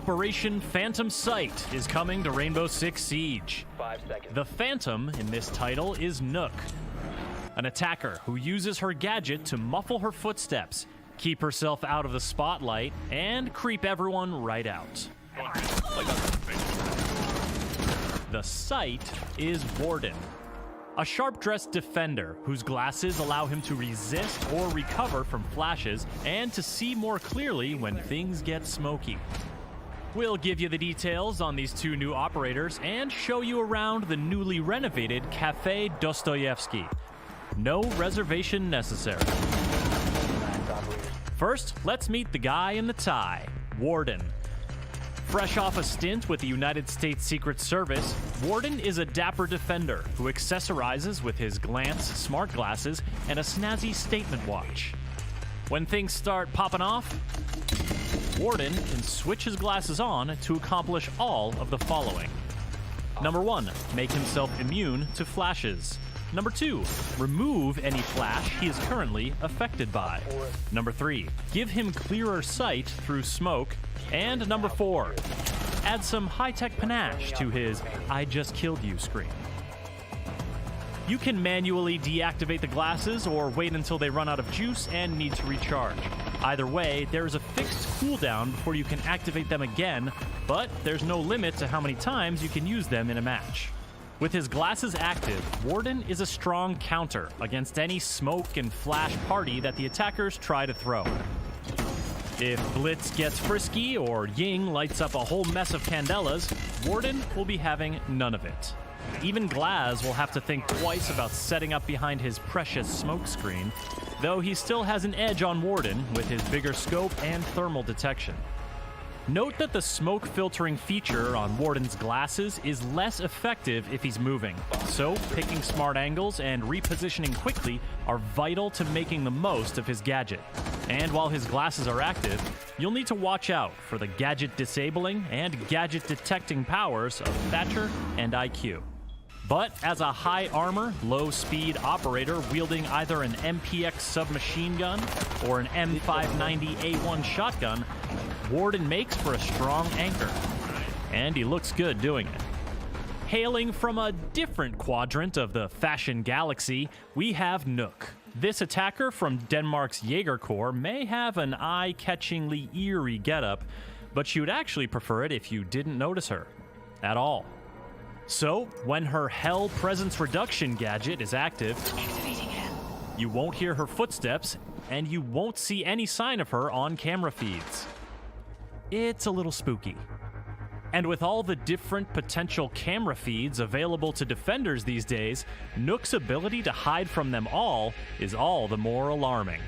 Operation Phantom Sight is coming to Rainbow Six Siege. 5 seconds. The Phantom in this title is Neuen, an attacker who uses her gadget to muffle her footsteps, keep herself out of the spotlight, and creep everyone right out. The Sight is Warden, a sharp-dressed defender whose glasses allow him to resist or recover from flashes and to see more clearly when things get smoky. We'll give you the details on these two new operators and show you around the newly renovated Cafe Dostoyevsky. No reservation necessary. First, let's meet the guy in the tie, Warden. Fresh off a stint with the United States Secret Service, Warden is a dapper defender who accessorizes with his glance smart glasses and a snazzy statement watch. When things start popping off, Warden can switch his glasses on to accomplish all of the following. Number 1, make himself immune to flashes. Number 2, remove any flash he is currently affected by. Number 3, give him clearer sight through smoke. And number 4, add some high-tech panache to his "I just killed you" screen. You can manually deactivate the glasses or wait until they run out of juice and need to recharge. Either way, there is a fixed cooldown before you can activate them again, but there's no limit to how many times you can use them in a match. With his glasses active, Warden is a strong counter against any smoke and flash party that the attackers try to throw. If Blitz gets frisky or Ying lights up a whole mess of candelas, Warden will be having none of it. Even Glaz will have to think twice about setting up behind his precious smoke screen, though he still has an edge on Warden with his bigger scope and thermal detection. Note that the smoke filtering feature on Warden's glasses is less effective if he's moving, so picking smart angles and repositioning quickly are vital to making the most of his gadget. And while his glasses are active, you'll need to watch out for the gadget disabling and gadget detecting powers of Thatcher and IQ. But as a high armor, low speed operator wielding either an MPX submachine gun or an M590A1 shotgun, Warden makes for a strong anchor. And he looks good doing it. Hailing from a different quadrant of the fashion galaxy, we have Neuen. This attacker from Denmark's Jaeger Corps may have an eye-catchingly eerie getup, but you'd actually prefer it if you didn't notice her at all. So, when her Hell Presence Reduction gadget is active, you won't hear her footsteps, and you won't see any sign of her on camera feeds. It's a little spooky. And with all the different potential camera feeds available to defenders these days, Neuen's ability to hide from them all is all the more alarming.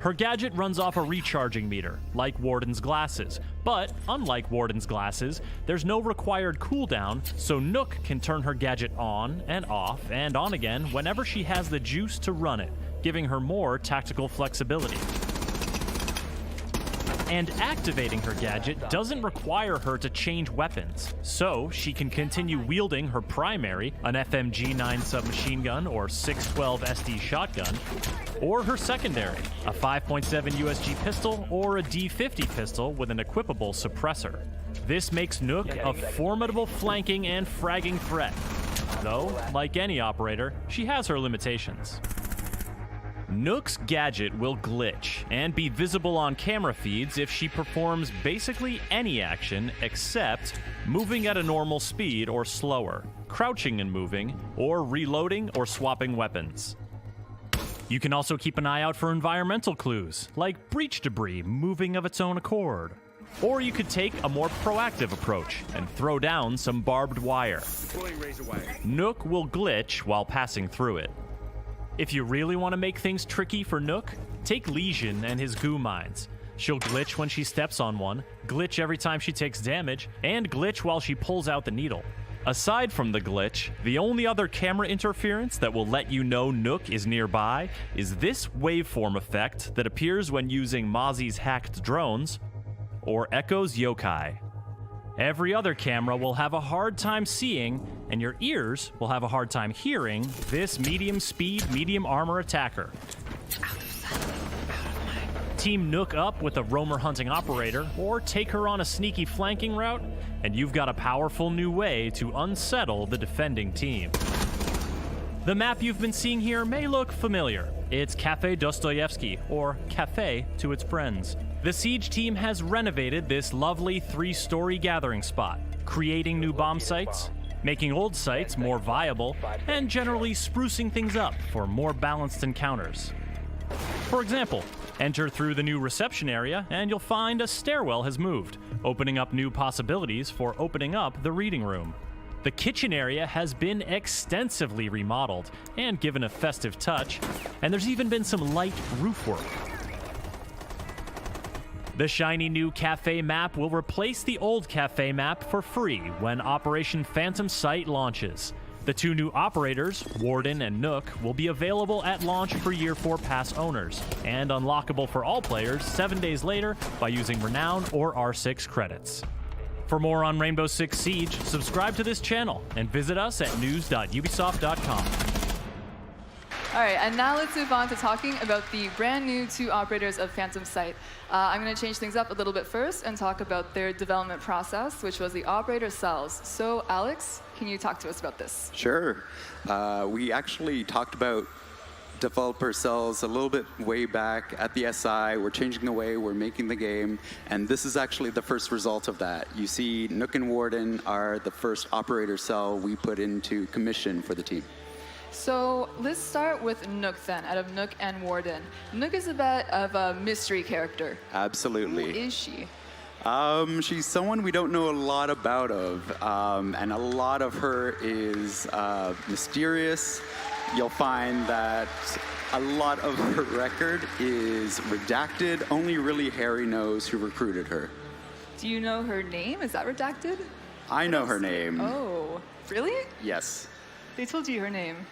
Her gadget runs off a recharging meter, like Warden's glasses, but unlike Warden's glasses, there's no required cooldown, so Neuen can turn her gadget on and off and on again whenever she has the juice to run it, giving her more tactical flexibility. And activating her gadget doesn't require her to change weapons, so she can continue wielding her primary, an FMG-9 submachine gun or 612 SD shotgun, or her secondary, a 5.7 USG pistol or a D50 pistol with an equipable suppressor. This makes Neuen a formidable flanking and fragging threat, though, like any operator, she has her limitations. Neuen's gadget will glitch and be visible on camera feeds if she performs basically any action except moving at a normal speed or slower, crouching and moving, or reloading or swapping weapons. You can also keep an eye out for environmental clues, like breach debris moving of its own accord. Or you could take a more proactive approach and throw down some barbed wire. Neuen will glitch while passing through it. If you really want to make things tricky for Neuen, take Lesion and his goo mines. She'll glitch when she steps on one, glitch every time she takes damage, and glitch while she pulls out the needle. Aside from the glitch, the only other camera interference that will let you know Neuen is nearby is this waveform effect that appears when using Mozzie's hacked drones, or Echo's yokai. Every other camera will have a hard time seeing, and your ears will have a hard time hearing this medium speed, medium armor attacker. Team Nook up with a roamer hunting operator, or take her on a sneaky flanking route, and you've got a powerful new way to unsettle the defending team. The map you've been seeing here may look familiar. It's Cafe Dostoyevsky, or Cafe to its friends. The Siege team has renovated this lovely 3-story gathering spot, creating new bomb sites, making old sites more viable, and generally sprucing things up for more balanced encounters. For example, enter through the new reception area and you'll find a stairwell has moved, opening up new possibilities for opening up the reading room. The kitchen area has been extensively remodeled and given a festive touch, and there's even been some light roof work. The shiny new cafe map will replace the old cafe map for free when Operation Phantom Sight launches. The 2 new operators, Warden and Nook, will be available at launch for Year 4 Pass owners, and unlockable for all players 7 days later by using Renown or R6 credits. For more on Rainbow Six Siege, subscribe to this channel and visit us at news.ubisoft.com. All right, and now let's move on to talking about the brand new 2 operators of Phantom Sight. I'm going to change things up a little bit first and talk about their development process, which was the operator cells. So, Alex, can you talk to us about this? Sure. We actually talked about developer cells a little bit way back at the SI. We're changing the way we're making the game, and this is actually the first result of that. You see, Nook and Warden are the first operator cell we put into commission for the team. So let's start with Nook then, out of Nook and Warden. Nook is a bit of a mystery character. Absolutely. Who is she? She's someone we don't know a lot about and a lot of her is mysterious. You'll find that a lot of her record is redacted. Only really Harry knows who recruited her. Do you know her name? Is that redacted? I know her name. Oh, really? Yes. They told you her name.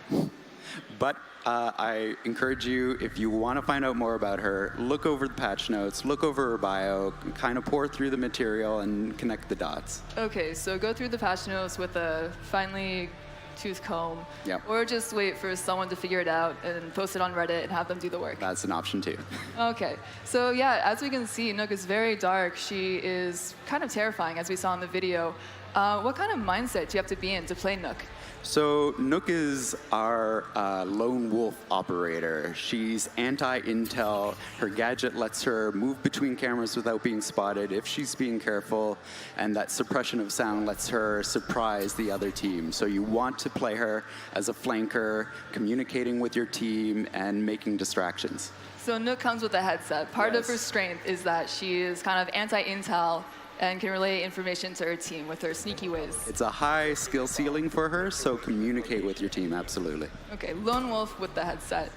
But I encourage you, if you want to find out more about her, look over the patch notes, look over her bio, kind of pour through the material and connect the dots. Okay, so go through the patch notes with a finely tooth comb. Yep. Or just wait for someone to figure it out and post it on Reddit and have them do the work. That's an option too. Okay, so yeah, as we can see, Nook is very dark. She is kind of terrifying, as we saw in the video. What kind of mindset do you have to be in to play Nook? So Nook is our lone wolf operator. She's anti-intel. Her gadget lets her move between cameras without being spotted if she's being careful, and that suppression of sound lets her surprise the other team. So you want to play her as a flanker, communicating with your team and making distractions. So Nook comes with a headset. Part of her strength is that she is kind of anti-intel and can relay information to her team with her sneaky ways. It's a high skill ceiling for her, so communicate with your team, absolutely. Okay, lone wolf with the headset.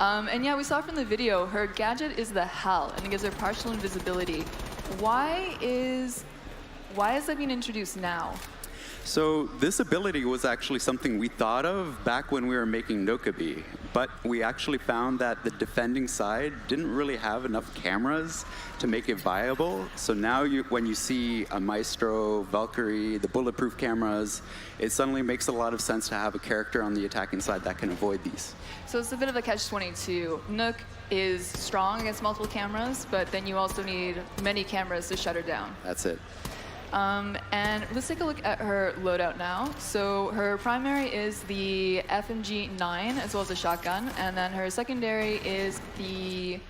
And yeah, we saw from the video, her gadget is the Hell, and it gives her partial invisibility. Why is that being introduced now? So this ability was actually something we thought of back when we were making Nokabi, but we actually found that the defending side didn't really have enough cameras to make it viable. So now when you see a Maestro, Valkyrie, the bulletproof cameras, it suddenly makes a lot of sense to have a character on the attacking side that can avoid these. So it's a bit of a catch-22. Nook is strong against multiple cameras, but then you also need many cameras to shut her down. That's it. And let's take a look at her loadout now. So her primary is the FMG-9 as well as a shotgun, and then her secondary is the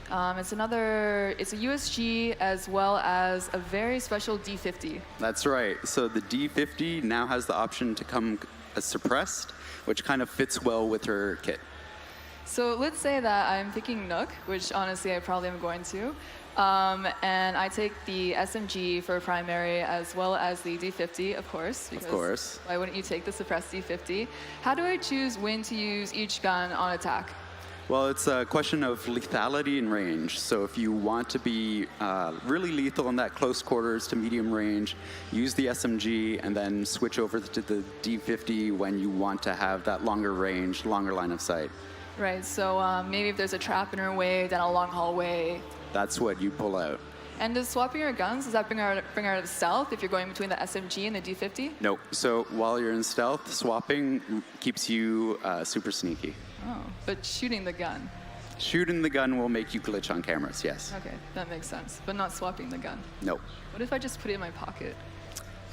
it's a USG as well as a very special D50. That's right. So the D50 now has the option to come as suppressed, which kind of fits well with her kit. So let's say that I'm picking Nook, which honestly I probably am going to. And I take the SMG for primary as well as the D50, of course. Of course. Why wouldn't you take the suppressed D50? How do I choose when to use each gun on attack? Well, it's a question of lethality and range. So if you want to be really lethal in that close quarters to medium range, use the SMG and then switch over to the D50 when you want to have that longer range, longer line of sight. Right, so maybe if there's a trap in her way, down a long hallway. That's what you pull out. And does swapping your guns, does that bring her out of stealth if you're going between the SMG and the D50? Nope. So while you're in stealth, swapping keeps you super sneaky. Oh, but shooting the gun. Shooting the gun will make you glitch on cameras, yes. Okay, that makes sense. But not swapping the gun. Nope. What if I just put it in my pocket?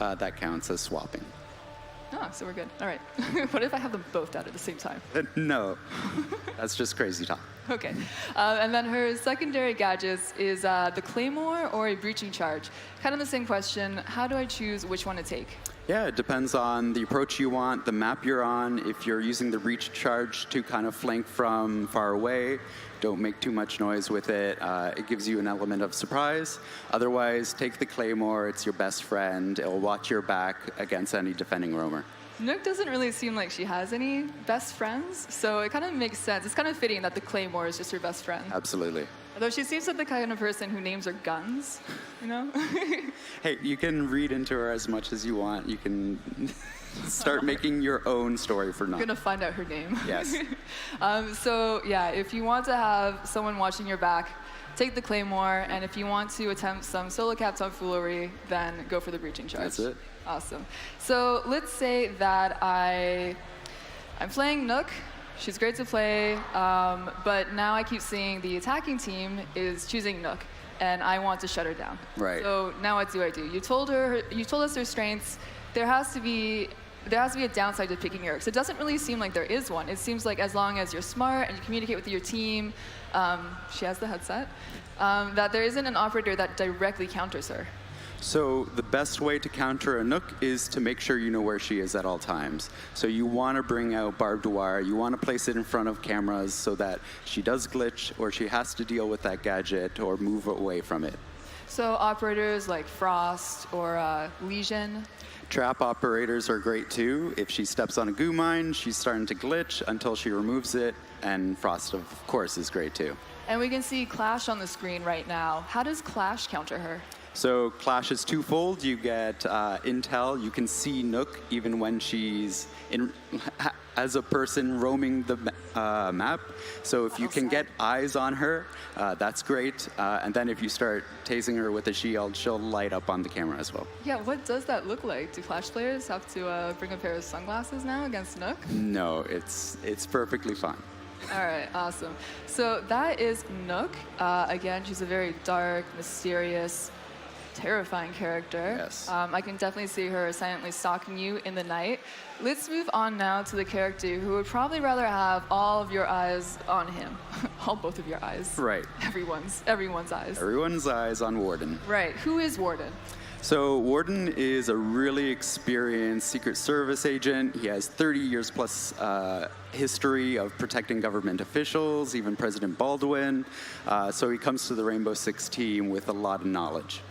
That counts as swapping. Oh, so we're good. All right. What if I have them both out at the same time? No, that's just crazy talk. Okay. And then her secondary gadgets is the claymore or a breaching charge. Kind of the same question. How do I choose which one to take? Yeah, it depends on the approach you want, the map you're on. If you're using the breach charge to kind of flank from far away, don't make too much noise with it. It gives you an element of surprise. Otherwise, take the claymore. It's your best friend. It'll watch your back against any defending roamer. Nook doesn't really seem like she has any best friends, so it kind of makes sense. It's kind of fitting that the claymore is just her best friend. Absolutely. Although she seems like the kind of person who names her guns, you know? Hey, you can read into her as much as you want. You can start making your own story for I'm Nook. gonna find out her name. Yes. So yeah, if you want to have someone watching your back, take the claymore, and if you want to attempt some solo cap tomfoolery, then go for the breaching charge. That's it. Awesome. So let's say that I'm playing Nook. She's great to play, but now I keep seeing the attacking team is choosing Nook, and I want to shut her down. Right. So now what do I do? You told us her strengths. There has to be a downside to picking her. So it doesn't really seem like there is one. It seems like as long as you're smart and you communicate with your team, she has the headset, that there isn't an operator that directly counters her. So the best way to counter a Nook is to make sure you know where she is at all times. So you want to bring out barbed wire. You want to place it in front of cameras so that she does glitch or she has to deal with that gadget or move away from it. So operators like Frost or Legion. Trap operators are great too. If she steps on a goo mine, she's starting to glitch until she removes it. And Frost, of course, is great too. And we can see Clash on the screen right now. How does Clash counter her? So Clash is twofold. You get intel. You can see Nook even when she's as a person roaming the map. So if you can get eyes on her, that's great. And then if you start tasing her with a shield, she'll light up on the camera as well. Yeah, what does that look like? Do Clash players have to bring a pair of sunglasses now against Nook? No, it's perfectly fine. All right, awesome. So that is Nook. Again, she's a very dark, mysterious, terrifying character. Yes. I can definitely see her silently stalking you in the night. Let's move on now to the character who would probably rather have all of your eyes on him. Both of your eyes. Right. Everyone's eyes. Everyone's eyes on Warden. Right. Who is Warden? So Warden is a really experienced Secret Service agent. He has 30 years plus history of protecting government officials, even President Baldwin. So he comes to the Rainbow Six team with a lot of knowledge.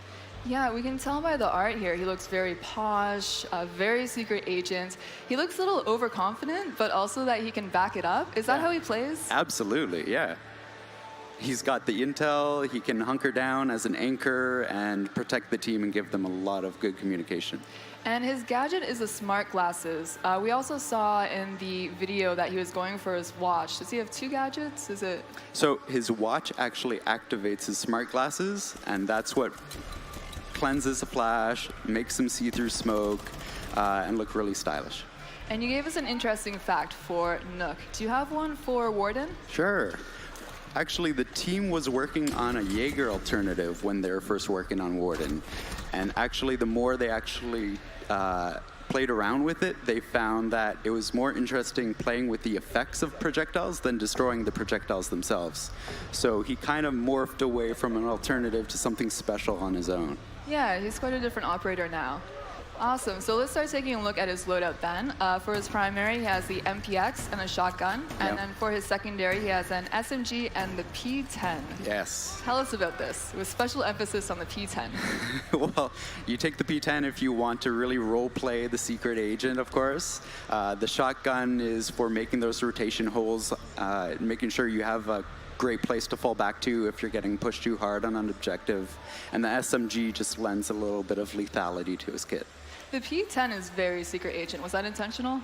Yeah, we can tell by the art here. He looks very posh, very secret agent. He looks a little overconfident, but also that he can back it up. Is that how he plays? Absolutely, yeah. He's got the intel. He can hunker down as an anchor and protect the team and give them a lot of good communication. And his gadget is the smart glasses. We also saw in the video that he was going for his watch. Does he have two gadgets? Is it? So his watch actually activates his smart glasses, and that's what cleanses the flash, makes him see through smoke, and look really stylish. And you gave us an interesting fact for Nook. Do you have one for Warden? Sure. Actually, the team was working on a Jaeger alternative when they were first working on Warden. And actually, the more they actually played around with it, they found that it was more interesting playing with the effects of projectiles than destroying the projectiles themselves. So he kind of morphed away from an alternative to something special on his own. Yeah, he's quite a different operator now. Awesome. So let's start taking a look at his loadout then. For his primary, he has the MPX and a shotgun. And then for his secondary, he has an SMG and the P10. Yes. Tell us about this, with special emphasis on the P10. Well, you take the P10 if you want to really role play the secret agent, of course. The shotgun is for making those rotation holes, making sure you have a great place to fall back to if you're getting pushed too hard on an objective. And the SMG just lends a little bit of lethality to his kit. The P10 is very secret agent. Was that intentional?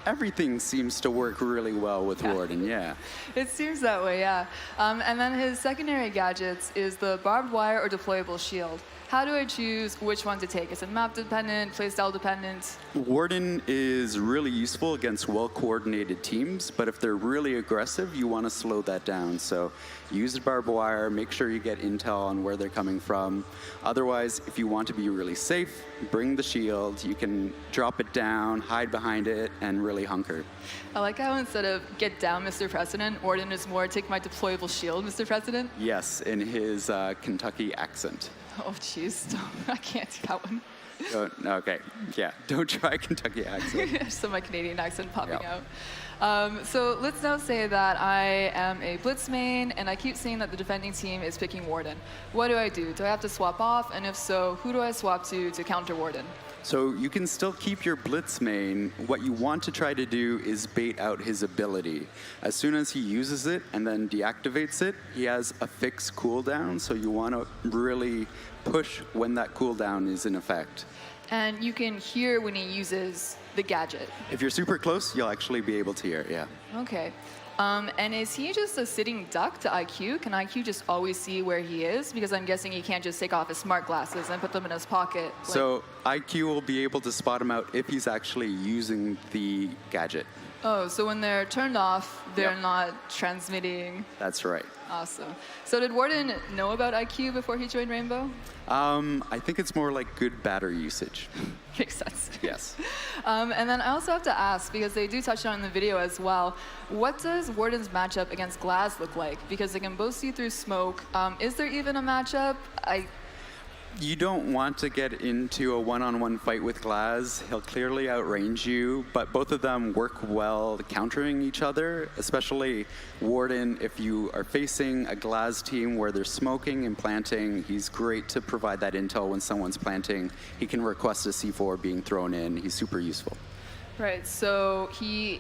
Everything seems to work really well with Warden, yeah. It seems that way, yeah. And then his secondary gadgets is the barbed wire or deployable shield. how do I choose which one to take? Is it map dependent, playstyle dependent? Warden is really useful against well-coordinated teams, but if they're really aggressive, you want to slow that down. So use the barbed wire, make sure you get intel on where they're coming from. Otherwise, if you want to be really safe, bring the shield. You can drop it down, hide behind it, and really hunker. I like how instead of get down, Mr. President, Warden is more take my deployable shield, Mr. President. Yes, in his Kentucky accent. Oh, jeez. I can't do that one. Okay, yeah, don't try Kentucky accent. So my Canadian accent popping Yep. out. So let's now say that I am a blitz main, and I keep seeing that the defending team is picking Warden. What do I do? Do I have to swap off? And if so, who do I swap to counter Warden? So you can still keep your blitz main. What you want to try to do is bait out his ability. As soon as he uses it and then deactivates it, he has a fixed cooldown, so you want to really push when that cooldown is in effect. And you can hear when he uses the gadget. If you're super close, you'll actually be able to hear it, yeah. Okay. And is he just a sitting duck to IQ? Can IQ just always see where he is? Because I'm guessing he can't just take off his smart glasses and put them in his pocket. So IQ will be able to spot him out if he's actually using the gadget. Oh, so when they're turned off, they're Yep. not transmitting. That's right. Awesome. So did Warden know about IQ before he joined Rainbow? I think it's more like good battery usage. Makes sense. Yes. And then I also have to ask, because they do touch on it in the video as well, what does Warden's matchup against Glaz look like? Because they can both see through smoke. Is there even a matchup? You don't want to get into a one-on-one fight with Glaz. He'll clearly outrange you, but both of them work well countering each other, especially Warden. If you are facing a Glaz team where they're smoking and planting, he's great to provide that intel when someone's planting. He can request a C4 being thrown in. He's super useful. Right, so he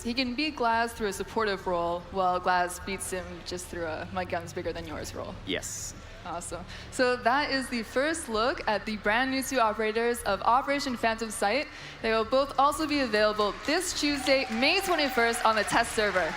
can beat Glaz through a supportive role, while Glaz beats him just through a my gun's bigger than yours role. Yes. Awesome. So that is the first look at the brand new two operators of Operation Phantom Sight. They will both also be available this Tuesday, May 21st on the test server.